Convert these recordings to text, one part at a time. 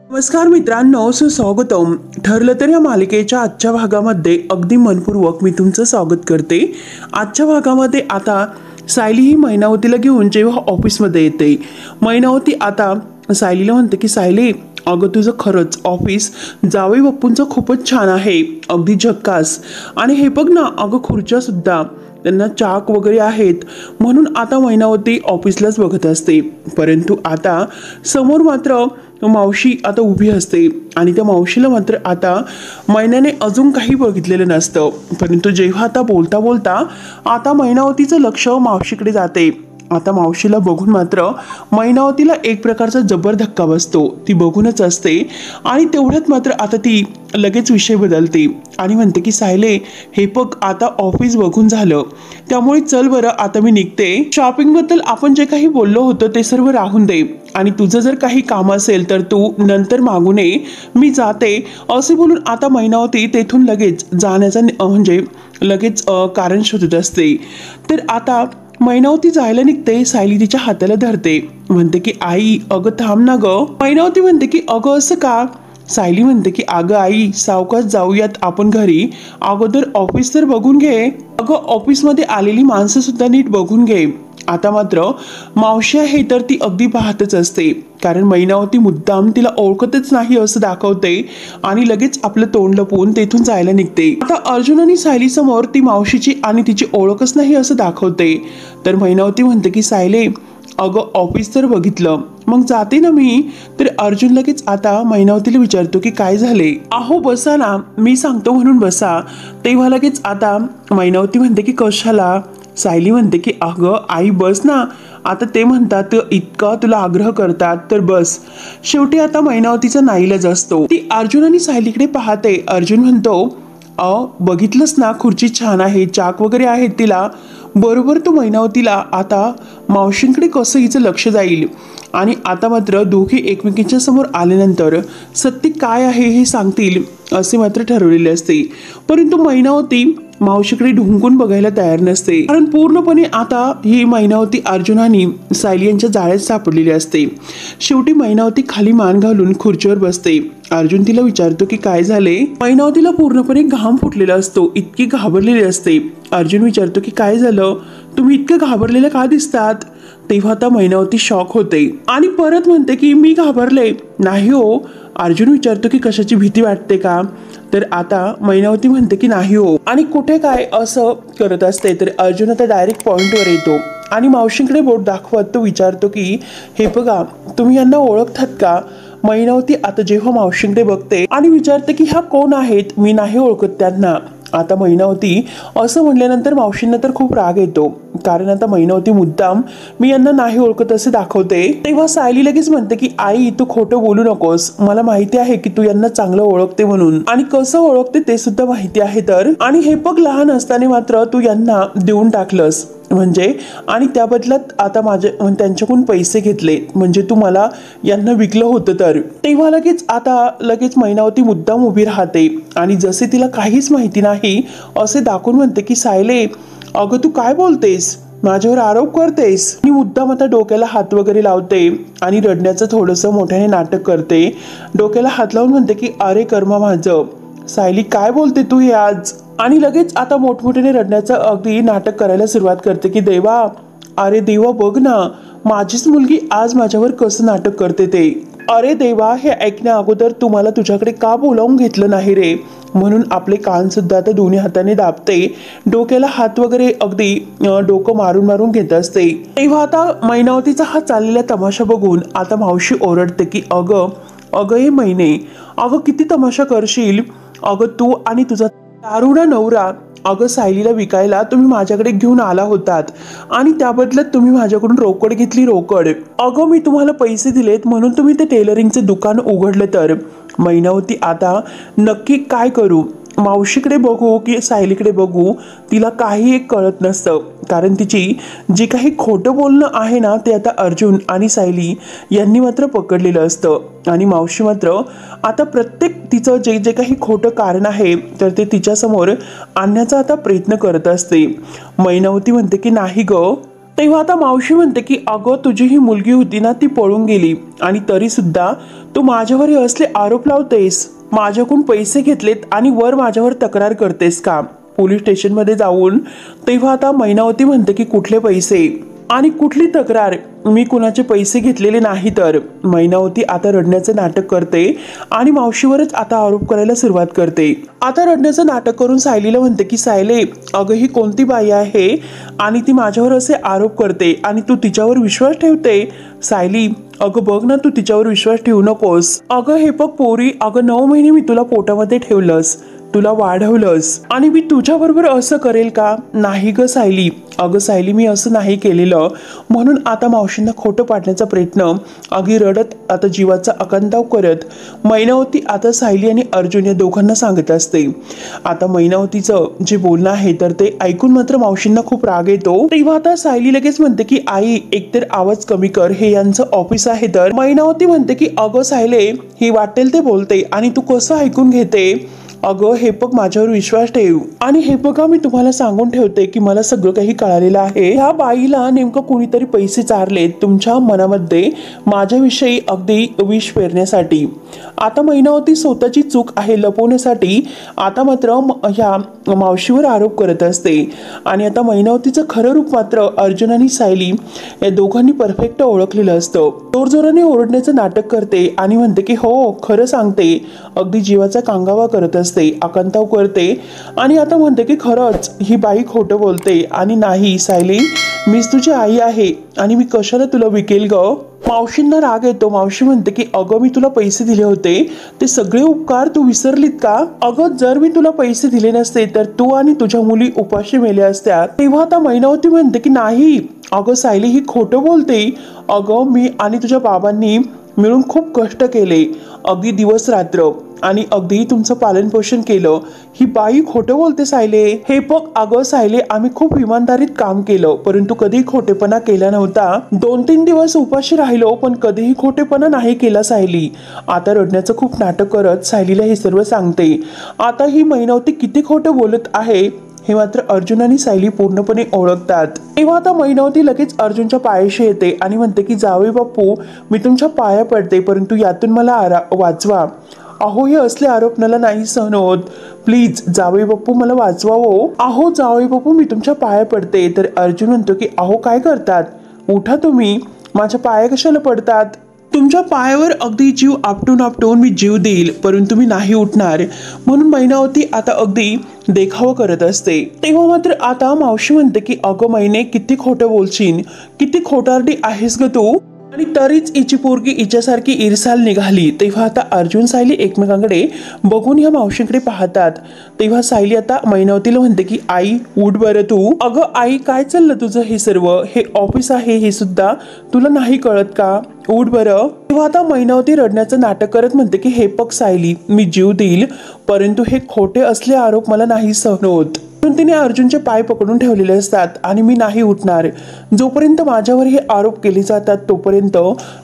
नमस्कार मित्रांनो, सुस्वागतम. ठरलं तर या मालिकेच्या आजच्या भागामध्ये अगदी मनपूर्वक मी तुमचं स्वागत करते. आजच्या भागामध्ये आता सायली ही मैनावतीला घेऊन जेव्हा ऑफिसमध्ये येते, मैनावती आता सायलीला म्हणते की सायली, अगं तुझं खरंच ऑफिस जावई बाप्पूंचं खूपच छान आहे, अगदी झक्कास. आणि हे बघ ना, अगं खुर्च्या सुद्धा त्यांना चाक वगैरे आहेत. म्हणून आता मैनावती ऑफिसलाच बघत असते. परंतु आता समोर मात्र मावशी आता उभी असते आणि त्या मावशीला मात्र आता मैनाने अजून काही बघितलेलं नसतं. परंतु जेव्हा आता बोलता बोलता आता मैनावतीचं लक्ष मावशीकडे जाते. आता मावशीला बघून मात्र मैनावतीला एक प्रकारचा जबर धक्का बसतो. ती बघूनच असते आणि तेवढ्यात मात्र आता ती लगेच विषय बदलते आणि म्हणते की सायले, हे बघ आता ऑफिस बघून झालं, त्यामुळे चल बरं आता मी निघते. शॉपिंग बद्दल आपण जे काही बोललो होतो ते सर्व राहून दे आणि तुझं जर काही काम असेल तर तू नंतर मागून ये, मी जाते. असे बोलून आता मैनावती तेथून लगेच जाण्याचा म्हणजे लगेच कारण शोधत असते. तर आता मैनावती जायला निघते. सायली तिच्या हाताला धरते, म्हणते की आई अगं थांब ना ग. मैनावती म्हणते की अगं असं का. सायली म्हणते की अगं आई, सावकाश जाऊयात आपण घरी, अगोदर ऑफिस तर बघून घे. अगं ऑफिसमध्ये आलेली माणसं सुद्धा नीट बघून घे. आता मात्र मावशी आहे तर ती अगदी पाहतच असते, कारण मैनावती मुद्दाम तिला ओळखतच नाही असं दाखवते आणि लगेच आपलं तोंड लपवून तेथून जायला निघते. आता अर्जुन आणि सायली समोर ती मावशीची आणि तिची ओळखच नाही असं दाखवते. तर मैनावती म्हणते की सायले, अगं ऑफिस तर बघितलं, मग जाते ना मी. तर अर्जुन लगेच आता मैनावतीला विचारतो की काय झाले. अहो बसा ना, मी सांगतो म्हणून बसा. तेव्हा लगेच आता मैनावती म्हणते की कशाला. सायली म्हणते की अगं आई बस ना, आता ते म्हणतात इतका तुला आग्रह करतात तर बस. शेवटी आता मैनावतीचा नाईलाज असतो. ती अर्जुन आणि सायलीकडे पाहते. अर्जुन म्हणतो, बघितलंस ना, खुर्ची छान आहे, चाक वगैरे आहेत तिला. बरोबर तो मैनावतीला आता मावशींकडे कसं हिचं लक्ष जाईल. आणि आता मात्र दोघे एकमेकींच्या समोर आल्यानंतर सत्य काय आहे हे सांगतील असे मात्र ठरवलेले असते. परंतु मैनावती मावशीकडे ढुंकून बघायला तयार नसते, कारण पूर्णपणे आता ही मैनावती अर्जुन आणि सायली यांच्या जाळ्यात सापडलेली असते. शेवटी मैनावती खाली मान घालून खुर्चीवर बसते. अर्जुन तिला विचारतो की काय झाले. मैनावतीला पूर्णपणे घाम फुटलेला असतो, इतकी घाबरलेली असते. अर्जुन विचारतो की काय झालं, तुम्ही इतकं घाबरलेलं का दिसतात. तेव्हा आता मैनावती शॉक होते आणि परत म्हणते की मी घाबरले नाही हो. अर्जुन विचारतो की कशाची भीती वाटते का. तर आता मैनावती म्हणते की नाही हो. आणि कुठे काय असं करत असते. तर अर्जुन आता डायरेक्ट पॉइंटवर येतो आणि मावशींकडे बोट दाखवत तो विचारतो की हे बघा, तुम्ही यांना ओळखतात का. मैनावती आता जेव्हा मावशींकडे बघते आणि विचारते की ह्या कोण आहेत, मी नाही ओळखत त्यांना. आता मैनावती असं म्हणल्यानंतर मावशींना तर खूप राग येतो, कारण आता मैनावती मुद्दाम मी यांना नाही ओळखत असे दाखवते. तेव्हा सायली लगेच म्हणते की आई तू खोटं बोलू नकोस, मला माहिती आहे की तू यांना चांगलं ओळखते म्हणून, आणि कसं ओळखते ते सुद्धा माहिती आहे. तर आणि हे बघ, लहान असताना मात्र तू यांना देऊन टाकलंस म्हणजे, आणि त्या बदल्यात आता त्यांच्याकडून पैसे घेतले म्हणजे तू मला यांना विकलं होतं. तर तेव्हा लगेच मैनावती मुद्दाम उभी राहते आणि जसे तिला काहीच माहिती नाही असे दाखवून म्हणते की सायले, अगं तू काय बोलतेस, माझ्यावर आरोप करतेस. आणि मुद्दाम आता डोक्याला हात वगैरे लावते आणि रडण्याचं थोडंसं मोठ्याने नाटक करते. डोक्याला हात लावून म्हणते की अरे कर्मा माझं, सायली काय बोलते तू हे आज. आणि लगेच आता मोठमोठ्याने रडण्याचं अगदी नाटक करायला सुरुवात करते की देवा, अरे देवा बघ ना, माझीच मुलगी आज माझ्यावर कसं नाटक करते ते. अरे देवा, हे ऐकण्या अगोदर तुम्हाला तुझ्याकडे का बोलावून घेतलं नाही रे. म्हणून आपले कान सुद्धा आता दोन्ही हाताने दाबते. डोक्याला हात वगैरे अगदी डोकं मारून मारून घेत असते. तेव्हा आता मैनावतीचा हा चाललेला तमाशा बघून आता मावशी ओरडते की अगं हे मैने, अगं किती तमाशा करशील. अगं तू आणि तुझा दारुडा नवरा अगं सायलीला विकायला तुम्ही माझ्याकडे घेऊन आला होतात आणि त्या बदल्यात तुम्ही माझ्याकडून रोकड घेतली. रोकड अगं मी तुम्हाला पैसे दिलेत म्हणून तुम्ही ते टेलरिंगचे दुकान उघडलं. तर मैनावती आता नक्की काय करू, मावशीकडे बघू की सायलीकडे बघू, तिला काही एक कळत नसतं, कारण तिची जी काही खोटं बोलणं आहे ना ते आता अर्जुन आणि सायली यांनी मात्र पकडलेलं असतं. आणि मावशी मात्र आता प्रत्येक तिचं जे जे काही खोटं कारण आहे तर ते तिच्यासमोर आणण्याचा आता प्रयत्न करत असते. मैनावती म्हणते की नाही ग, तेव्हा आता मावशी म्हणते की अगं तुझी ही मुलगी होती ना ती पळून गेली आणि तरी सुद्धा तू माझ्यावर हे असले आरोप लावतेस, माझ्याकडून पैसे घेतलेत आणि वर माझ्यावर तक्रार करतेस का पोलीस स्टेशनमध्ये जाऊन. तेव्हा आता मैनावती म्हणते की कुठले पैसे आणि कुठली तक्रार, मी कुणाचे पैसे घेतलेले नाही. तर मैनावती आता रडण्याचं नाटक करते आणि मावशीवरच आता आरोप करायला सुरुवात करते. आता रडण्याचं नाटक करून सायलीला म्हणते की सायले अगं ही कोणती बाई आहे आणि ती माझ्यावर असे आरोप करते आणि तू तिच्यावर विश्वास ठेवते. सायली अगं बघ ना, तू तिच्यावर विश्वास ठेवू नकोस. अगं हे बघ पोरी, अगं 9 महिने मी तुला पोटामध्ये ठेवलंस, तुला वाढवलंस आणि मी तुझ्या बरोबर असं करेल का? नाही ग सायली. अगं सायली मी असं नाही केलेलं. म्हणून आता मावशींना खोटं पाडण्याचा प्रयत्न अगदी रडत आता जीवाचा आकांताव करत मैनावती आता सायली आणि अर्जुन या दोघांना सांगत असते. आता मैनावतीचं जे बोलणं आहे तर ते ऐकून मात्र मावशींना खूप राग येतो. तेव्हा आता सायली लगेच म्हणते की आई एकतर आवाज कमी कर, हे यांचं ऑफिस आहे. तर मैनावती म्हणते की अगं सायले ही वाटेल ते बोलते आणि तू कसं ऐकून घेते. अगं हे बघ माझ्यावर विश्वास ठेव आणि हे बघा मी तुम्हाला सांगून ठेवते की मला सगळं काही कळालेलं आहे. ह्या बाईला नेमकं कोणीतरी पैसे चारलेत तुमच्या मनामध्ये माझ्याविषयी अगदी विष पेरण्यासाठी. आता मैनावती स्वतःची चूक आहे लपवण्यासाठी आता मात्र ह्या मावशीवर आरोप करत असते. आणि आता मैनावतीचं खरं रूप मात्र अर्जुन आणि सायली या दोघांनी परफेक्ट ओळखलेलं असतं. जोरजोराने ओरडण्याचं नाटक करते आणि म्हणते की हो खरं सांगते, अगदी जीवाचा कांगावा करत असते, आकांताव करते आणि आता म्हणते की खरंच ही बाई खोटं बोलते आणि नाही सायली मीच तुझी आई आहे आणि मी कशाला तुला विकेल ग. मावशींना राग येतो. मावशी म्हणते की अगं मी तुला पैसे दिले होते, ते सगळे उपकार तू विसरलीत का? अगं जर मी तुला पैसे दिले नसते तर तू आणि तुझ्या मुली उपाशी मेल्या असत्या. तेव्हा आता मैनावती म्हणते की नाही अगं सायली ही खोटं बोलते. अगं मी आणि तुझ्या बाबांनी मिळून खूप कष्ट केले, अगदी दिवस रात्र आणि अगदी तुमचं पालन पोषण केलं. ही बाई खोटं बोलते सायले. हे बघ अगं सायले आम्ही खूप इमानदारीत काम केलं परंतु कधीही खोटेपणा केला नव्हता. 2-3 दिवस उपाशी राहिलो पण कधीही खोटेपणा नाही केला सायली. आता रडण्याचं खूप नाटक करत सायलीला हे सर्व सांगते. आता ही मैनावती किती खोटं बोलत आहे हे मात्र अर्जुन आणि सायली पूर्णपणे ओळखतात. तेव्हा आता मैनावती लगेच अर्जुनच्या पायाशी येते आणि म्हणते की जावई बापू मी तुमच्या पाया पडते परंतु यातून मला वाचवा. अहो हे असले आरोप मला नाही सहन होत, प्लीज जावई बापू मला वाचवावो. अहो जावई बापू मी तुमच्या पाया पडते. तर अर्जुन म्हणतो की अहो काय करतात, उठा तुम्ही, माझ्या पाया कशाला पडतात. तुमच्या पायावर अगदी जीव आपटून आपटून मी जीव देईल परंतु मी नाही उठणार. म्हणून मैनावती आता अगदी देखावा करत असते. तेव्हा मात्र आता मावशी म्हणते की अगं मैने किती खोटं बोलशील, किती खोटारडी आहेस ग तू आणि तरीच हिची पोरगी हिच्यासारखी इरसाल निघाली. तेव्हा आता अर्जुन सायली एकमेकांकडे बघून ह्या मावशीकडे पाहतात. तेव्हा सायली आता मैनावतीला म्हणते की आई उठ बरं तू. अगं आई काय चाललं तुझं हे सर्व, हे ऑफिस आहे हे सुद्धा तुला नाही कळत का, उठ बरं. तेव्हा आता मैनावती रडण्याचं नाटक करत म्हणते की हे बघ सायली मी जीव देईल परंतु हे खोटे असले आरोप मला नाही सहन होत. तिने अर्जुनचे पाय पकडून ठेवलेले असतात आणि मी नाही उठणार, जोपर्यंत माझ्यावर हे आरोप केले जातात तोपर्यंत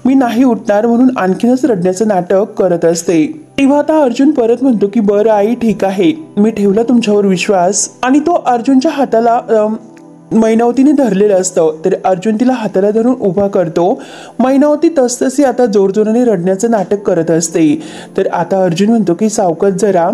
मी नाही उठणार. म्हणून आणखीनच रडण्याचं नाटक करत असते. तेव्हा आता अर्जुन परत म्हणतो की बरं आई ठीक आहे, मी ठेवला तुमच्यावर विश्वास. आणि तो अर्जुनच्या हाताला मैनावतीने धरलेलं असतं तर अर्जुन तिला हाताला धरून उभा करतो. मैनावती तसतशी आता जोरजोराने रडण्याचं नाटक करत असते. तर आता अर्जुन म्हणतो की सावकाश जरा.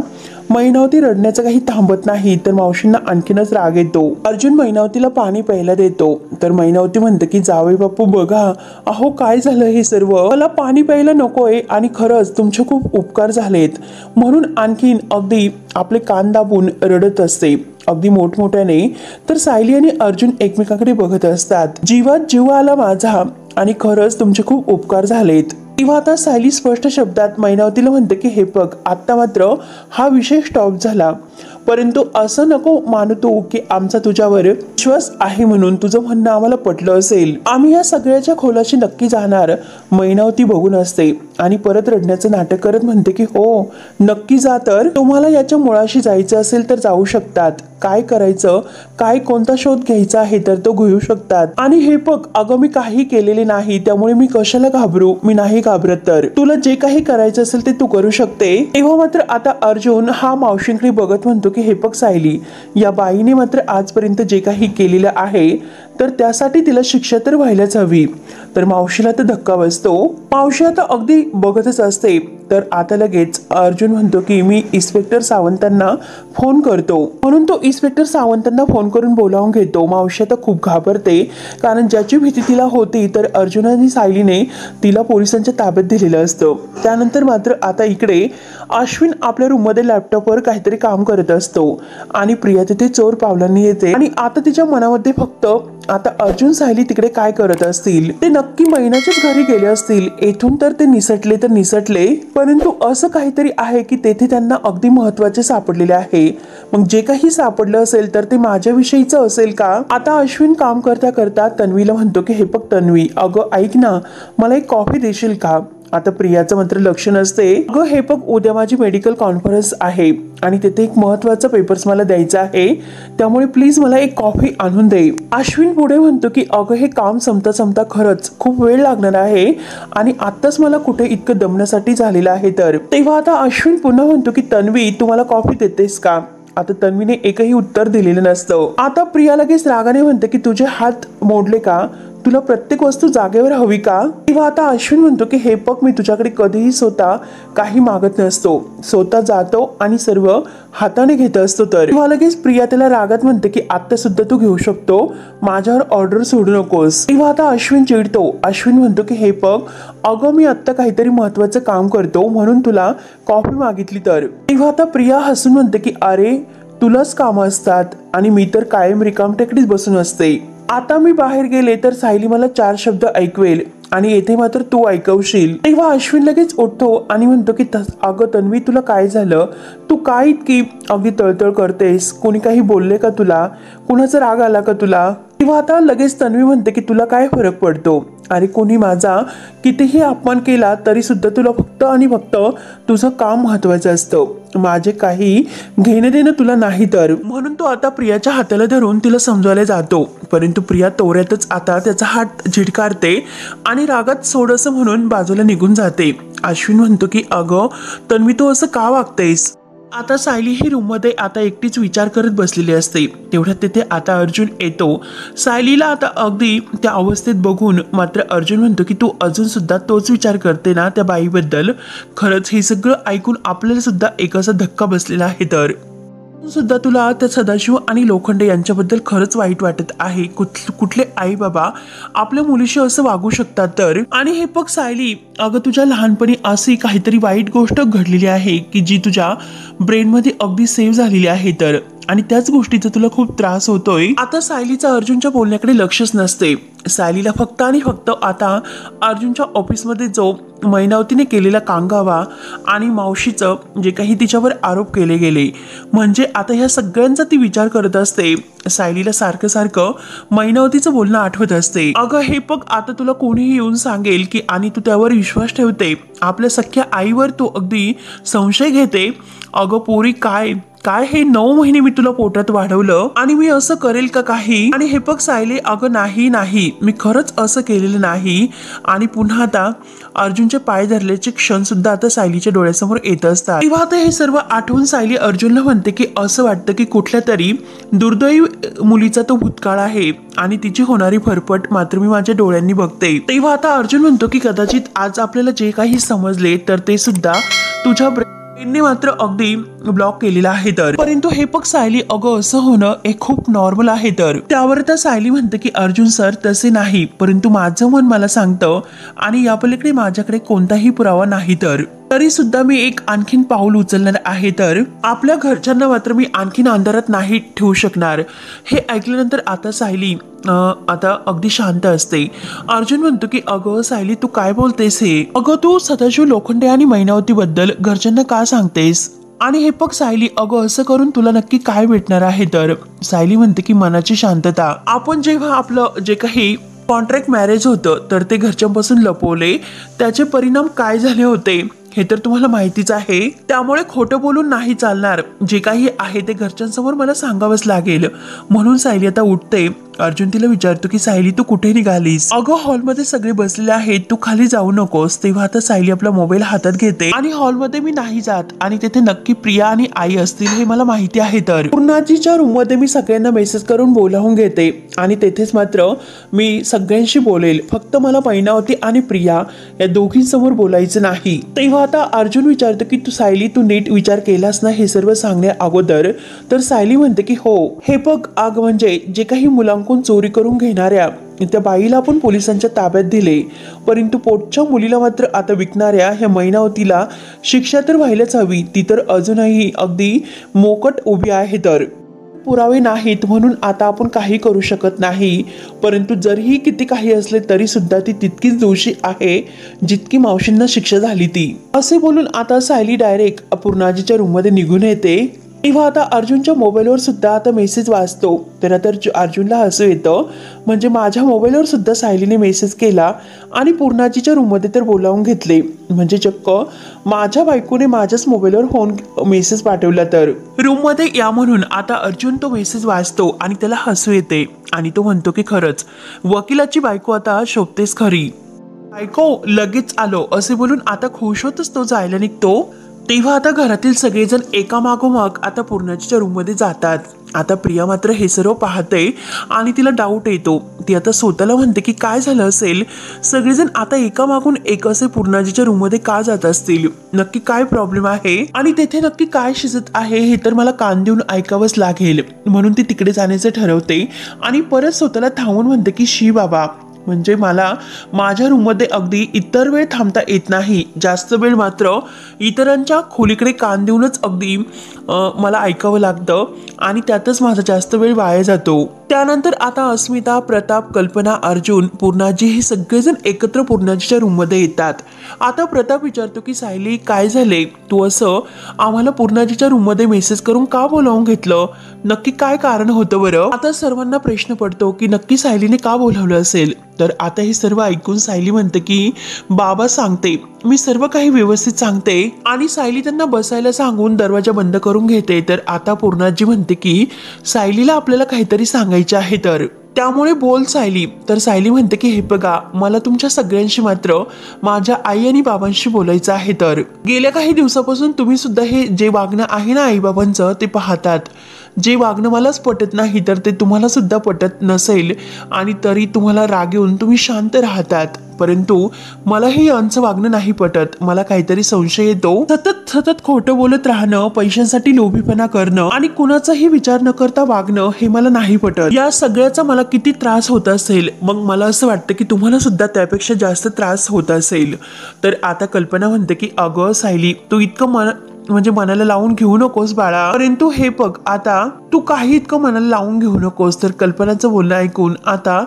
मैनावती रडण्याचं काही थांबत नाही तर मावशींना आणखीनच राग येतो. अर्जुन मैनावतीला पाणी प्यायला देतो तर मैनावती म्हणते की जावई बापू बघा, अहो काय झालं हे सर्व, मला पाणी प्यायला नकोय आणि खरंच तुमचे खूप उपकार झालेत. म्हणून आणखीन अगदी आपले कान दाबून रडत असते अगदी मोठमोठ्याने. तर सायली आणि अर्जुन एकमेकांकडे बघत असतात. जीवात जीव आला माझा आणि खरंच तुमचे खूप उपकार झालेत. तेव्हा आता सायली स्पष्ट शब्दात मैनावतीला म्हणते की हे बघ आता मात्र हा विषय स्टॉप झाला परंतु असं नको मानू तू की आमचा तुझ्यावर विश्वास आहे म्हणून तुझं म्हणणं आम्हाला पटलं असेल. आम्ही या सगळ्याच्या खोलाशी नक्की जाणार. मैनावती बघून असते आणि परत रडण्याचं नाटक करत म्हणते की हो नक्की जा. तर तुम्हाला याच्या मुळाशी जायचं असेल तर जाऊ शकतात. काय करायचं, काय कोणता शोध घ्यायचा आहे तर तो घेऊ शकतात. आणि हे बघ अगं मी काही केलेले नाही त्यामुळे मी कशाला घाबरू, मी नाही घाबरत. तर तुला जे काही करायचं असेल ते तू करू शकते. तेव्हा मात्र आता अर्जुन हा मावशींकडे बघत म्हणतो की हे बघ सायली, या बाईने मात्र आजपर्यंत जे काही केलेलं आहे तर त्यासाठी तिला शिक्षा तर व्हायलाच हवी. तर मावशीला तर धक्का बसतो. मावशी आता अगदी बघतच असते. तर आता लगेच अर्जुन म्हणतो की मी इन्स्पेक्टर सावंतांना फोन करतो. म्हणून तो इन्स्पेक्टर सावंतांना फोन करून बोलावून घेतो. मावशी आता खूप घाबरते, कारण ज्याची भीती तिला होती तर अर्जुन आणि सायलीने तिला पोलिसांच्या ताब्यात दिलेलं असतं. त्यानंतर मात्र आता इकडे अश्विन आपल्या रूममध्ये लॅपटॉपवर काहीतरी काम करत असतो आणि प्रिया तिथे चोर पावलांनी येते. आणि आता तिच्या मनामध्ये फक्त आता अर्जुन सायली तिकडे काय करत असतील, ते नक्की मैनाच्याच घरी गेले असतील. येथून तर ते निसटले तर निसटले, परंतु असं काहीतरी आहे की तेथे त्यांना अगदी महत्वाचे सापडलेले आहे. मग जे काही सापडलं असेल तर ते माझ्याविषयीचं असेल का? आता अश्विन काम करता करता तन्वीला म्हणतो की हे बघ तन्वी, अगं ऐक ना, मला एक कॉफी देशील का? आता प्रियाचं मात्र लक्ष नसते. अगं हे बघ, उद्या माझी मेडिकल कॉन्फरन्स आहे आणि तिथे एक महत्वाचा पेपर्स मला द्यायचा आहे, त्यामुळे प्लीज मला एक कॉफी आणून दे. अश्विन पुढे म्हणतो की अगं हे काम संपता संपता खरंच खूप वेळ लागणार आहे आणि आत्ताच मला कुठे इतकं दमण्यासाठी झालेलं आहे. तर तेव्हा आता अश्विन पुन्हा म्हणतो की तन्वी, तू मला कॉफी देतेस का? आता तन्वीने एकही उत्तर दिलेलं नसतं. आता प्रिया लगेच रागाने म्हणते की तुझे हात मोडले का? तुला प्रत्येक वस्तू जागेवर हवी का? तेव्हा आता अश्विन म्हणतो की हे बघ, मी तुझ्याकडे कधीही स्वतः काही मागत नसतो, स्वतः जातो आणि सर्व हाताने घेत असतो. तर तेव्हा लगेच प्रिया त्याला रागात म्हणते की आता सुद्धा तू घेऊ शकतो, माझ्यावर ऑर्डर सोडू नकोस. तेव्हा आता अश्विन चिडतो. अश्विन म्हणतो की हे बघ, अगं मी आता काहीतरी महत्वाचं काम करतो म्हणून तुला कॉफी मागितली. तर तेव्हा आता प्रिया हसून म्हणते की अरे तुलाच कामं असतात आणि मी तर कायम रिकामटेकडीच बसून असते. आता मी बाहेर गेले तर सायली मला 4 शब्द ऐकवेल आणि येथे मात्र तू ऐकवशील. तेव्हा अश्विन लगेच उठतो आणि म्हणतो की अगं तन्वी, तुला काय झालं? तू काय इतकी अगदी तळतळ करतेस? कोणी काही बोलले का तुला? कुणाचा राग आला का तुला? तेव्हा आता लगेच तन्वी म्हणते की तुला काय फरक पडतो? अरे कोणी माझा कितीही अपमान केला तरी सुद्धा तुला फक्त आणि फक्त तुझं काम महत्वाचं असतं, माझे काही घेणं देणं तुला नाही. तर म्हणून तो आता प्रियाच्या हाताला धरून तिला समजवायला जातो, परंतु प्रिया तोऱ्यातच आता त्याचा हात झिडकारते आणि रागात सोडसं म्हणून बाजूला निघून जाते. अश्विन म्हणतो की अगं तन्वी, तू असं का वागतेस? आता सायली ही रूम मध्ये आता एकटीच विचार करत बसलेली असते. तेवढ्यात तिथे आता अर्जुन येतो. सायलीला आता अगदी त्या अवस्थेत बघून मात्र अर्जुन म्हणतो की तू अजून सुद्धा तोच विचार करते ना त्या बाईबद्दल? खरंच हे सगळं ऐकून आपल्याला सुद्धा एक असा धक्का बसलेला आहे. तर सुद्धा तुला त्या सदाशिव आणि लोखंडे यांच्याबद्दल खरंच वाईट वाटत आहे. कुठले आई बाबा आपल्या मुलीशी असं वागू शकतात? तर आणि हे बघ सायली, अगं तुझ्या लहानपणी अशी काहीतरी वाईट गोष्ट घडलेली आहे की जी तुझ्या ब्रेनमध्ये अगदी सेव्ह झालेली आहे. तर आणि त्याच गोष्टीचा तुला खूप त्रास होतोय. आता सायलीचा अर्जुनच्या बोलण्याकडे लक्षच नसते. सायलीला फक्त आणि फक्त आता अर्जुनच्या ऑफिसमध्ये जो मैनावतीने केलेला कांगावा आणि मावशीचं जे काही तिच्यावर आरोप केले गेले, म्हणजे आता ह्या सगळ्यांचा ती विचार करत असते. सायलीला सारखं सारखं मैनावतीचं बोलणं आठवत असते. अगं हे बघ, आता तुला कोणीही येऊन सांगेल की आणि तू त्यावर विश्वास ठेवते, आपल्या सख्या आईवर तू अगदी संशय घेते. अगं पोरी, काय काय हे 9 महिने मी तुला पोटात वाढवलं आणि मी असं करेल का काही? आणि हे बघ सायली, अगं नाही, मी खरंच असं केलेलं नाही. आणि पुन्हा आता अर्जुनचे पाय धरल्याचे क्षण सुद्धा आता सायलीच्या डोळ्यासमोर येत असतात. तेव्हा आता हे सर्व आठवून सायली अर्जुनला म्हणते की असं वाटतं की कुठल्या तरी दुर्दैवी मुलीचा तो भूतकाळ आहे आणि तिची होणारी फरफट मात्र मी माझ्या डोळ्यांनी बघते. तेव्हा आता अर्जुन म्हणतो की कदाचित आज आपल्याला जे काही समजले तर ते सुद्धा तुझ्या ब्रेनने मात्र अगदी ब्लॉक केलेला आहे. तर परंतु हे बघ सायली, अगं असं होणं हे खूप नॉर्मल आहे. तर त्यावर तर सायली म्हणते की अर्जुन सर तसे नाही, परंतु माझं मन मला सांगतं आणि या पलीकडे माझ्याकडे कोणताही पुरावा नाही. तर तरी सुद्धा मी एक आणखीन पाऊल उचलणार आहे. तर आपल्या घरच्यांना मात्र मी आणखीन अंधारात नाही ठेवू शकणार. हे ऐकल्यानंतर आता सायली आता अगदी शांत असते. अर्जुन म्हणतो की अगं सायली, तू काय बोलतेस हे? अगं तू सदाशिव लोखंडे आणि मैनावती बद्दल घरच्यांना का सांगतेस? आणि हे बघ सायली, अगं असं करून तुला नक्की काय भेटणार आहे? तर सायली म्हणते की मनाची शांतता. आपण जेव्हा आपलं जे काही कॉन्ट्रॅक्ट मॅरेज होतं तर ते घरच्यांपासून लपवले, त्याचे परिणाम काय झाले होते हे तर तुम्हाला माहितीच आहे. त्यामुळे खोटं बोलून नाही चालणार, जे काही आहे ते घरच्यांसमोर मला सांगावंच लागेल. म्हणून सायली आता उठते अर्जुन तिला विचारतो की सायली तू कुठे निघालीस? अगं हॉलमध्ये सगळे बसलेले आहेत, तू खाली जाऊ नकोस. तेव्हा आता सायली आपला मोबाईल हातात घेते आणि हॉलमध्ये मी नाही जात आणि तिथे नक्की प्रिया आणि आई असतील हे मला माहिती आहे. तर पूर्णाजीच्या रूम मध्ये मी सगळ्यांना मेसेज करून बोलावून घेते आणि तेथेच मात्र मी सगळ्यांशी बोलेल, फक्त मला मैनावती आणि प्रिया या दोघींसमोर बोलायचं नाही. तेव्हा आता अर्जुन विचारतो की तू सायली तू नीट विचार केलास ना हे सर्व सांगण्या अगोदर? तर सायली म्हणते की हो. हे बघ आग म्हणजे जे काही मुलांकडून चोरी करून घेणाऱ्या त्या बाईला आपण पोलिसांच्या ताब्यात दिले, परंतु पोटच्या मुलीला मात्र आता विकणाऱ्या ह्या मैनावतीला शिक्षा तर व्हायलाच हवी. ती तर अजूनही अगदी मोकट उभी आहे. तर पुरावे नाहीत म्हणून आता आपण काही करू शकत नाही, परंतु जरीही किती काही असले तरी सुद्धा ती तितकीच दोषी आहे जितकी मावशींना शिक्षा झाली ती. असे बोलून आता सायली डायरेक्ट पूर्णाजीच्या रूम मध्ये निघून येते. तेव्हा आता अर्जुनच्या मोबाईलवर सुद्धा आता मेसेज वाचतो. तर आता अर्जुनला हसू येतं, म्हणजे माझ्या मोबाईलवर सुद्धा सायलीने मेसेज केला आणि पूर्णाजीच्या रूममध्ये तर बोलावून घेतले, म्हणजे चक्क माझ्या बायकोने माझ्याच मोबाईलवर फोन मेसेज पाठवला. तर रूममध्ये या म्हणून आता अर्जुन तो मेसेज वाचतो आणि त्याला हसू येते आणि तो म्हणतो की खरंच वकिलाची बायको आता शोभतेच खरी. बायको लगेच आलो असे बोलून आता खुश होतच तो जायला निघतो. तेव्हा आता घरातील सगळेजण एकामागोमाग आता पूर्णाजीच्या रूममध्ये जातात. आता प्रिया मात्र हे सर्व पाहते आणि तिला डाऊट येतो. ती आता स्वतःला म्हणते की काय झालं असेल, सगळेजण आता एकामागून एक असे पूर्णाजीच्या रूममध्ये का जात असतील, नक्की काय प्रॉब्लेम आहे आणि तेथे नक्की काय शिजत आहे हे तर मला कान देऊन ऐकावंच लागेल. म्हणून ती तिकडे जाण्याचं ठरवते आणि परत स्वतःला थांबून म्हणते की शी बाबा, म्हणजे मला माझ्या रूममध्ये अगदी इतर वेळ थांबता येत नाही, जास्त वेळ मात्र इतरांच्या खोलीकडे कान देऊनच अगदी मला ऐकावं लागतं आणि त्यातच माझा जास्त वेळ वाया जातो. त्यानंतर आता अस्मिता, प्रताप, कल्पना, अर्जुन, पूर्णाजी हे सगळेजण एकत्र पूर्णाजीच्या रूममध्ये येतात. आता प्रताप विचारतो की सायली काय झाले, तू असं आम्हाला पूर्णाजीच्या रूममध्ये मेसेज करून का बोलावून घेतलं, नक्की काय कारण होतं बरं? आता सर्वांना प्रश्न पडतो की नक्की सायलीने का बोलावलं असेल. तर आता हे सर्व ऐकून सायली म्हणते की बाबा सांगते, मी सर्व काही व्यवस्थित सांगते आणि सायली त्यांना बसायला सांगून दरवाजा बंद करून घेते. तर आता पूर्णाजी म्हणते की सायलीला आपल्याला काहीतरी सांगायचे आहे, तर त्यामुळे बोल सायली. तर सायली म्हणते की हे बघा, मला तुमच्या सगळ्यांशी मात्र माझ्या आई आणि बाबांशी बोलायचं आहे. तर गेल्या काही दिवसापासून तुम्ही सुद्धा हे जे वागणं आहे ना आई बाबांचं ते पाहतात, जे वागणं मलाच पटत नाही तर ते तुम्हाला सुद्धा पटत नसेल आणि तरी तुम्हाला राग येऊन तुम्ही शांत राहतात, परंतु मला हे यांचं वागणं नाही पटत. मला काहीतरी संशय येतो. सतत खोटं बोलत राहणं, पैशांसाठी लोभीपणा करणं आणि कुणाचाही विचार न करता वागणं हे मला नाही पटत. या सगळ्याचा मला किती त्रास होत असेल, मग मला असं वाटतं की तुम्हाला सुद्धा त्यापेक्षा जास्त त्रास होत असेल. तर आता कल्पना म्हणते की अगं सायली, तू इतकं म्हणजे मनाला लावून घेऊ नकोस बाळा, परंतु हे बघ आता तू काही इतकं मनाला लावून घेऊ नकोस. तर कल्पनाचं बोलणं ऐकून आता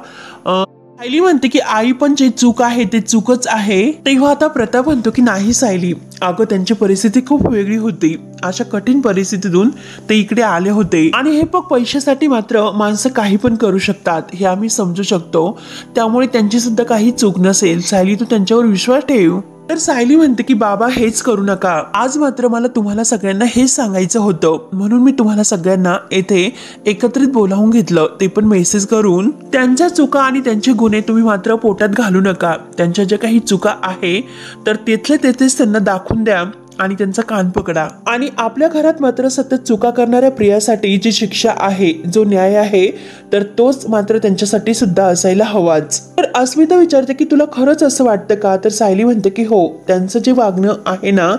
सायली म्हणते की आई पण जे चूक आहे ते चूकच आहे. तेव्हा आता प्रताप म्हणतो की नाही सायली, अगं त्यांची परिस्थिती खूप वेगळी होती, अशा कठीण परिस्थितीतून ते इकडे आले होते आणि हे बघ पैशासाठी मात्र माणसं काही पण करू शकतात हे आम्ही समजू शकतो, त्यामुळे त्यांची सुद्धा काही चूक नसेल. सायली तू त्यांच्यावर विश्वास ठेव. तर सायली म्हणते की बाबा हेच करू नका, आज मात्र मला तुम्हाला सगळ्यांना हेच सांगायचं होतं, म्हणून मी तुम्हाला सगळ्यांना येथे एकत्रित बोलावून घेतलं, ते पण मेसेज करून. त्यांच्या चुका आणि त्यांचे गुन्हे तुम्ही मात्र पोटात घालू नका. त्यांच्या ज्या काही चुका आहे तर तिथले तेथेच त्यांना दाखवून द्या आणि त्यांचा कान पकडा. आणि आपल्या घरात मात्र सतत चुका करणाऱ्या प्रियासाठी जी शिक्षा आहे, जो न्याय आहे, तर तोच मात्र त्यांच्यासाठी सुद्धा असायला हवाच. तर अस्मिता विचारते की तुला खरंच असं वाटतं का? तर सायली म्हणते की हो, त्यांचं जे वागणं आहे ना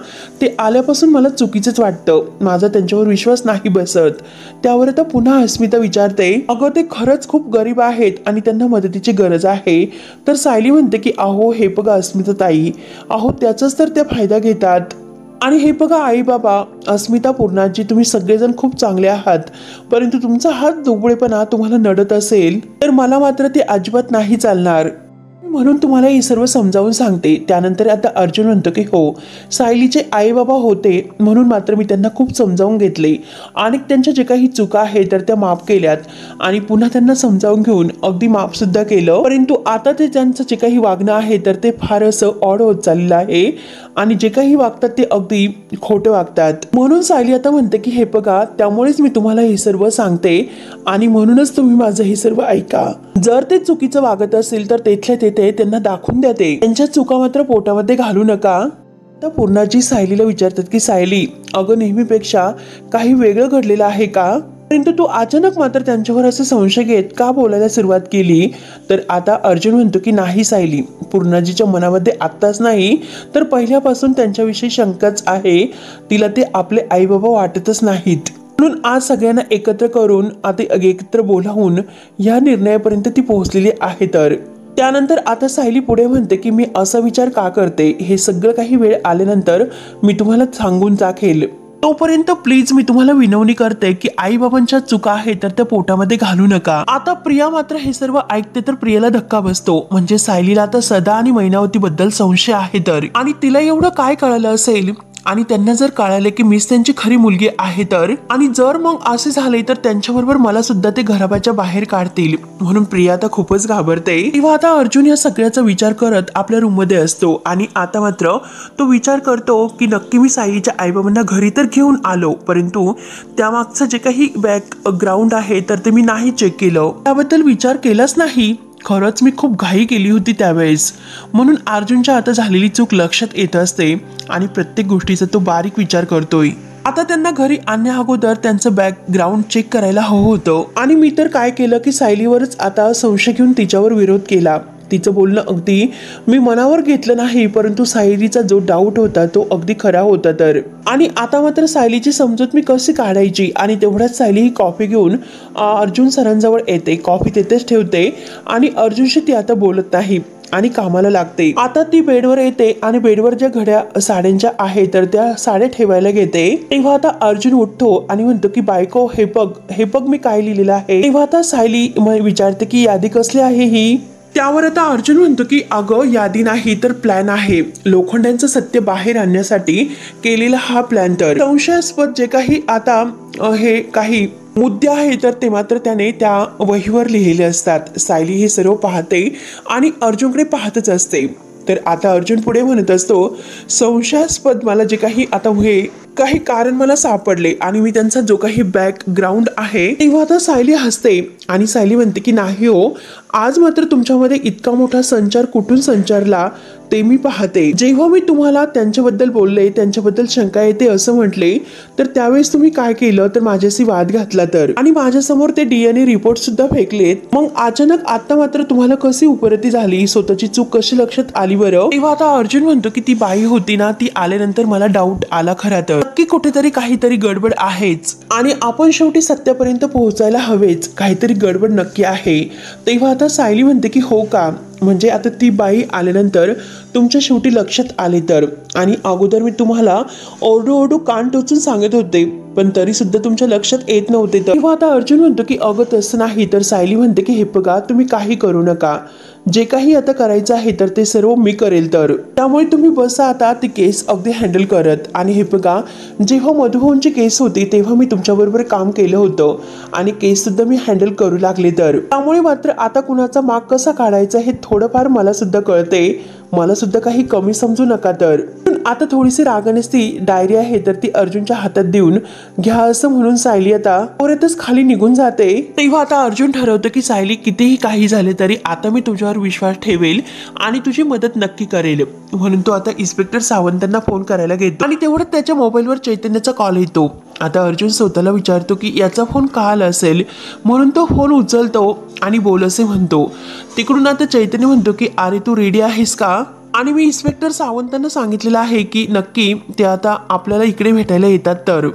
ते आल्यापासून मला चुकीचंच वाटतं, माझा त्यांच्यावर विश्वास नाही बसत. त्यावर आता पुन्हा अस्मिता विचारते अगं ते खरंच खूप गरीब आहेत आणि त्यांना मदतीची गरज आहे. तर सायली म्हणते की अहो हे बघा अस्मिता ताई, अहो त्याचाच तर त्या फायदा घेतात. आणि हे बघा आई बाबा, अस्मिता, पूर्णाजी, तुम्ही सगळेजण खूप चांगले आहात, परंतु तुमचा हात दुबळेपणा तुम्हाला नडत असेल तर मला मात्र ते अजिबात नाही चालणार. म्हणून तुम्हाला हे सर्व समजावून सांगते. त्यानंतर आता अर्जुन म्हणतो की हो, सायलीचे आई बाबा होते म्हणून मात्र मी त्यांना खूप समजावून घेतले आणि त्यांच्या जे काही चुका आहेत तर त्या माफ केल्यात आणि पुन्हा त्यांना समजावून घेऊन अगदी माफ सुद्धा केलं. परंतु आता ते त्यांचं जे काही वागणं आहे तर ते फार असं ऑड होत चाललेलं आहे आणि जे काही वागतात ते अगदी खोटं वागतात. म्हणून सायली आता म्हणते की हे बघा, त्यामुळेच मी तुम्हाला हे सर्व सांगते आणि म्हणूनच तुम्ही माझं हे सर्व ऐका. जर ते चुकीचं वागत असेल तर तेथल्या तेथे त्यांना दाखवून द्या, ते त्यांच्या चुका मात्र पोटामध्ये घालू नका. तर पूर्णाजी सायलीला विचारतात की सायली, अगं नेहमीपेक्षा काही वेगळं घडलेलं आहे का? परंतु तू अचानक मात्र त्यांच्यावर असं संशय घेत का बोलायला सुरुवात केली? तर आता अर्जुन म्हणतो की नाही सायली, पूर्णाजीच्या मनामध्ये आत्ताच नाही तर पहिल्यापासून त्यांच्याविषयी शंकाच आहे. तिला ते आपले आई बाबा वाटतच नाहीत. म्हणून आज सगळ्यांना एकत्र करून आता एकत्र बोलावून या निर्णयापर्यंत ती पोहोचलेली आहे. तर त्यानंतर आता सायली पुढे म्हणते की मी असा विचार का करते हे सगळं काही वेळ आल्यानंतर मी तुम्हाला सांगून टाकेल. तोपर्यंत प्लीज मी तुम्हाला विनवणी करते की आई बाबांच्या चुका आहेत तर त्या पोटामध्ये घालू नका. आता प्रिया मात्र हे सर्व ऐकते तर प्रियाला धक्का बसतो. म्हणजे सायलीला आता सदा आणि मैनावती बद्दल संशय आहे. तर आणि तिला एवढं काय कळलं असेल आणि त्यांना जर कळाले की मीच त्यांची खरी मुलगी आहे तर, आणि जर मग असे झाले तर त्यांच्याबरोबर मला सुद्धा ते घराबाच्या बाहेर काढतील. म्हणून प्रिया आता खूपच घाबरते. तेव्हा आता अर्जुन या सगळ्याचा विचार करत आपल्या रूम मध्ये असतो आणि आता मात्र तो विचार करतो की नक्की मी सायलीच्या आईबाबांना घरी तर घेऊन आलो, परंतु त्यामागचं जे काही बॅकग्राऊंड आहे तर ते मी नाही चेक केलं, त्याबद्दल विचार केलाच नाही. खरंच मी खूप घाई केली होती त्यावेळेस. म्हणून अर्जुनच्या आता झालेली चूक लक्षात येत असते आणि प्रत्येक गोष्टीचा तो बारीक विचार करतोय. आता त्यांना घरी आणण्या अगोदर त्यांचं बॅकग्राऊंड चेक करायला हवं होतं आणि मी तर काय केलं की सायलीवरच आता संशय घेऊन तिच्यावर विरोध केला. तिचं बोलणं अगदी मी मनावर घेतलं नाही, परंतु सायलीचा जो डाऊट होता तो अगदी खरा होता. तर आणि आता मात्र सायलीची समजूत मी कशी काढायची, आणि तेवढ्याच सायली ही कॉफी घेऊन अर्जुन सरांजवळ येते. कॉफी तेथेच ठेवते आणि अर्जुनशी ती आता बोलत नाही आणि कामाला लागते. आता ती बेडवर येते आणि बेडवर ज्या घड्या साड्यांच्या आहे तर त्या साड्या ठेवायला घेते. तेव्हा आता अर्जुन उठतो आणि म्हणतो की बायको हे बघ मी काय लिहिलेलं आहे. तेव्हा आता सायली विचारते की यादी कसली आहे ही? त्यावर आता अर्जुन म्हणतो की अगं यादी नाही तर प्लॅन आहे, लोखंडांचं सत्य बाहेर आणण्यासाठी केलेला हा प्लॅन. तर संशयास्पद जे काही आता हे काही मुद्दे आहे तर ते मात्र त्याने त्या वहीवर लिहिलेले असतात. सायली हे सर्व पाहते आणि अर्जुनकडे पाहतच असते. तर आता अर्जुन पुढे म्हणत असतो, संशयास्पद मला जे काही आता हे काही कारण मला सापडले आणि मी त्यांचा जो काही बॅकग्राऊंड आहे. तेव्हा आता सायली हसते आणि सायली म्हणते की नाही हो, आज मात्र तुमच्यामध्ये इतका मोठा संचार कुठून संचारला ते मी पाहते. जेव्हा मी तुम्हाला त्यांच्याबद्दल बोलले, त्यांच्याबद्दल शंका येते असं म्हटले, तर त्यावेळेस तुम्ही काय केलं तर माझ्याशी वाद घातला तर, आणि माझ्यासमोर ते DNA रिपोर्ट सुद्धा फेकलेत. मग अचानक आता मात्र तुम्हाला कशी उपरती झाली, स्वतःची चूक कशी लक्षात आली बरं? तेव्हा आता अर्जुन म्हणतो की ती बाई होती ना, ती आल्यानंतर मला डाऊट आला. खरा तर नक्की कुठेतरी काहीतरी गडबड आहेच आणि आपण शेवटी सत्यापर्यंत पोहोचायला हवेच, काहीतरी गडबड नक्की आहे. तेव्हा आता सायली म्हणते की हो का, म्हणजे आता ती बाई आल्यानंतर तुमच्या शेवटी लक्षात आले तर, आणि अगोदर मी तुम्हाला ओरडू कान टोचून सांगत होते पण तरी सुद्धा तुमच्या लक्षात येत नव्हते. तेव्हा आता अर्जुन म्हणतो की अगं तसं नाही. तर सायली म्हणते की हे बघा, तुम्ही काही करू नका, जे काही आता करायचं आहे तर ते सर्व मी करेल. तर त्यामुळे तुम्ही बसा आता ती केस अगदी हँडल करत. आणि हे बघा, जेव्हा मधुभाऊंची केस होती तेव्हा मी तुमच्याबरोबर काम केलं होतं आणि केस सुद्धा मी हँडल करू लागले. तर त्यामुळे मात्र आता कुणाचा माग कसा काढायचा हे थोडंफार मला सुद्धा कळते, मला सुद्धा काही कमी समजू नका. तर आता थोडीशी रागानेच ती डायरी आहे तर ती अर्जुनच्या हातात देऊन घ्या असं म्हणून सायली आता परतच खाली निघून जाते. तेव्हा आता अर्जुन ठरवतं की सायली कितीही काही झाले तरी आता मी तुझ्यावर विश्वास ठेवेल आणि तुझी मदत नक्की करेल. म्हणून तो आता इन्स्पेक्टर सावंतांना फोन करायला घेतो आणि तेवढ्यात त्याच्या मोबाईलवर चैतन्याचा कॉल येतो. आता अर्जुन स्वतःला विचारतो की याचा फोन का आला असेल, म्हणून तो फोन उचलतो आणि बोल असे म्हणतो. तिकडून आता चैतन्य म्हणतो की अरे तू रेडी आहेस का, आणि मी इन्स्पेक्टर सावंतांना सांगितलेलं आहे की नक्की ते आता आपल्याला इकडे भेटायला येतात. तर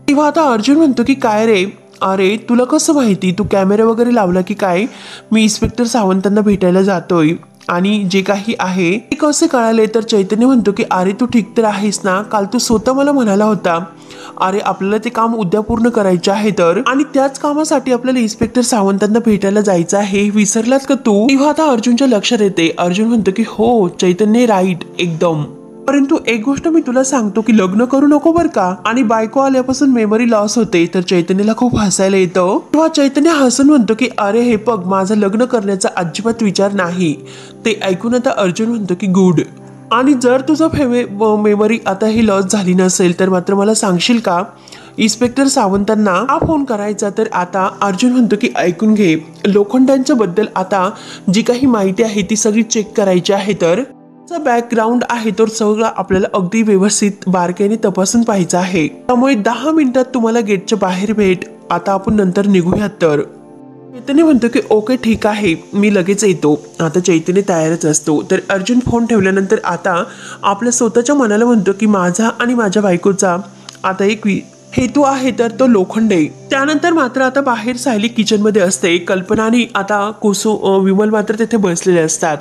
तेव्हा आता अर्जुन म्हणतो की काय रे, अरे तुला कसं माहिती, तू कॅमेरा वगैरे लावला की काय, मी इन्स्पेक्टर सावंतांना भेटायला जातोय आणि जे काही आहे ते कसे कळाले. तर चैतन्य म्हणतो की अरे तू ठीक तर आहेस ना, काल तू स्वतः मला म्हणाला होता अरे आपल्याला ते काम उद्या पूर्ण करायचे आहे तर, आणि त्याच कामासाठी आपल्याला इन्स्पेक्टर सावंतांना भेटायला जायचं आहे, विसरलात का तू? तेव्हा आता अर्जुनच्या लक्षात येते. अर्जुन म्हणतो की हो चैतन्य राईट एकदम, परंतु एक गोष्ट मी तुला सांगतो की लग्न करू नको बर का, आणि बायको आल्यापासून मेमरी लॉस होते. तर चैतन्यला खूप हसायला येतं. तेव्हा चैतन्य हसून म्हणतो की अरे हे बघ माझं लग्न करण्याचा अजिबात विचार नाही. ते ऐकून आता अर्जुन म्हणतो की गुड, आणि जर तुझं मेमरी आता ही लॉस झाली नसेल तर मात्र मला सांगशील का? इन्स्पेक्टर सावंतांना हा फोन करायचा. तर आता अर्जुन म्हणतो की ऐकून घे, लोखंडांच्या बद्दल आता जी काही माहिती आहे ती सगळी चेक करायची आहे. तर बॅकग्राऊंड आहे तो सगळं आपल्याला अगदी व्यवस्थित बारकाईने तपासून पाहायचं आहे. त्यामुळे 10 मिनिटात तुम्हाला गेटच्या बाहेर भेट. आता आपण नंतर निघूयात. तर चैतन्य म्हणतो की ओके ठीक आहे मी लगेच येतो. आता चैतन्य तयारच असतो. तर अर्जुन फोन ठेवल्यानंतर आता आपल्या स्वतःच्या मनाला म्हणतो की माझा आणि माझ्या बायकोचा आता एक हेतू आहे तर तो लोखंड आहे. त्यानंतर मात्र आता बाहेर सायली किचन मध्ये असते. कल्पना आणि आता विमल मात्र तिथे बसलेले असतात.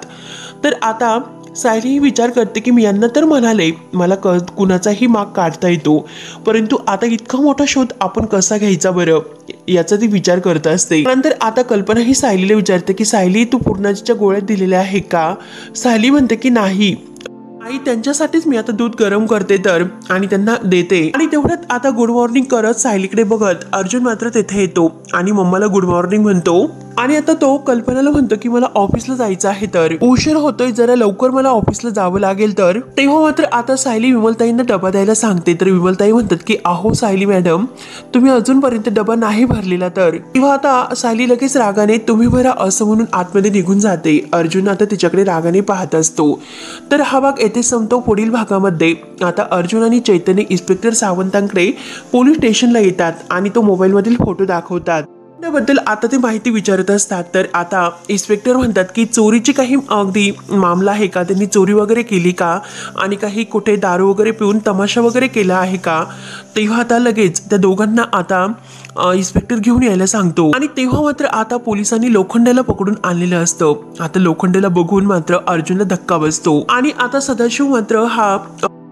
तर आता सायली ही विचार करते की मी यांना तर म्हणाले मला कुणाचाही माग काढता येतो, परंतु आता इतका मोठा शोध आपण कसा घ्यायचा बरं, याचा ती विचार करत असते. नंतर आता कल्पना ही सायलीला विचारते की सायली तू पूर्णाजीच्या गोळ्या दिलेल्या आहे का? सायली म्हणते की नाही आई, त्यांच्यासाठीच मी आता दूध गरम करते तर, आणि त्यांना देते. आणि तेवढ्यात आता गुड मॉर्निंग करत सायलीकडे बघत अर्जुन मात्र तिथे येतो आणि मम्माला गुड मॉर्निंग म्हणतो. आणि आता तो कल्पनाला म्हणतो की मला ऑफिसला जायचं आहे तर उशीर होतोय, जरा लवकर मला ऑफिसला जावं लागेल. तर तेव्हा मात्र आता सायली विमलताईंना डबा द्यायला सांगते. तर विमलताई म्हणतात की अहो सायली मॅडम तुम्ही अजूनपर्यंत डबा नाही भरलेला. तर तेव्हा आता सायली लगेच रागाने तुम्ही भरा असं म्हणून आतमध्ये निघून जाते. अर्जुन आता तिच्याकडे रागाने पाहत असतो. तर हा भाग येथे संपतो. पुढील भागामध्ये आता अर्जुन आणि चैतन्य इन्स्पेक्टर सावंतांकडे पोलीस स्टेशनला येतात आणि तो मोबाईल मधील फोटो दाखवतात. त्याबद्दल आता ते माहिती विचारत असतात. तर आता इन्स्पेक्टर म्हणतात की चोरीची काही अगदी मामला आहे का, त्यांनी चोरी वगैरे केली का, आणि काही कुठे दारू वगैरे पिऊन तमाशा वगैरे केला आहे का? तेव्हा आता लगेच त्या दोघांना आता इन्स्पेक्टर घेऊन यायला सांगतो. आणि तेव्हा मात्र आता पोलिसांनी लोखंडाला पकडून आणलेलं असतं. आता लोखंडाला बघून मात्र अर्जुनला धक्का बसतो आणि आता सदाशिव मात्र हा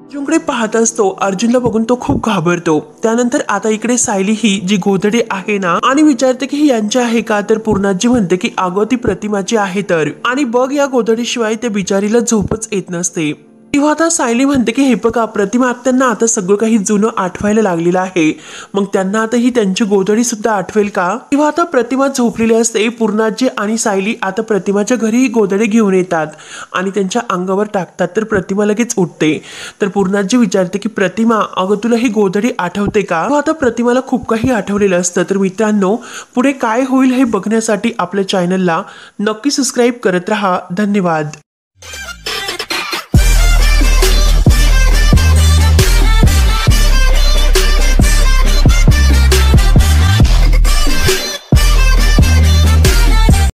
अर्जुनकडे पाहत असतो. अर्जुनला बघून तो खूप घाबरतो. त्यानंतर आता इकडे सायली ही जी गोधडी आहे ना, आणि विचारते की ही यांची आहे का? तर पूर्णाजी म्हणते की अगं ती प्रतिमाची आहे. तर आणि बघ या गोधडीशिवाय त्या बिचारीला झोपच येत नसते. तेव्हा आता सायली म्हणते की हे बघा प्रतिमा आत्यांना आता सगळं काही जुनं आठवायला लागलेलं आहे, मग त्यांना आता ही त्यांची गोधडी सुद्धा आठवेल का? तेव्हा आता प्रतिमा झोपलेली असते. पूर्णाजी आणि सायली आता प्रतिमाच्या घरी ही गोधडी घेऊन येतात आणि त्यांच्या अंगावर टाकतात. तर प्रतिमा लगेच उठते. तर पूर्णाजी विचारते की प्रतिमा अगं तुला ही गोधडी आठवते का? आता प्रतिमाला खूप काही आठवलेलं असतं. तर मित्रांनो पुढे काय होईल हे बघण्यासाठी आपल्या चॅनलला नक्की सबस्क्राईब करत राहा. धन्यवाद.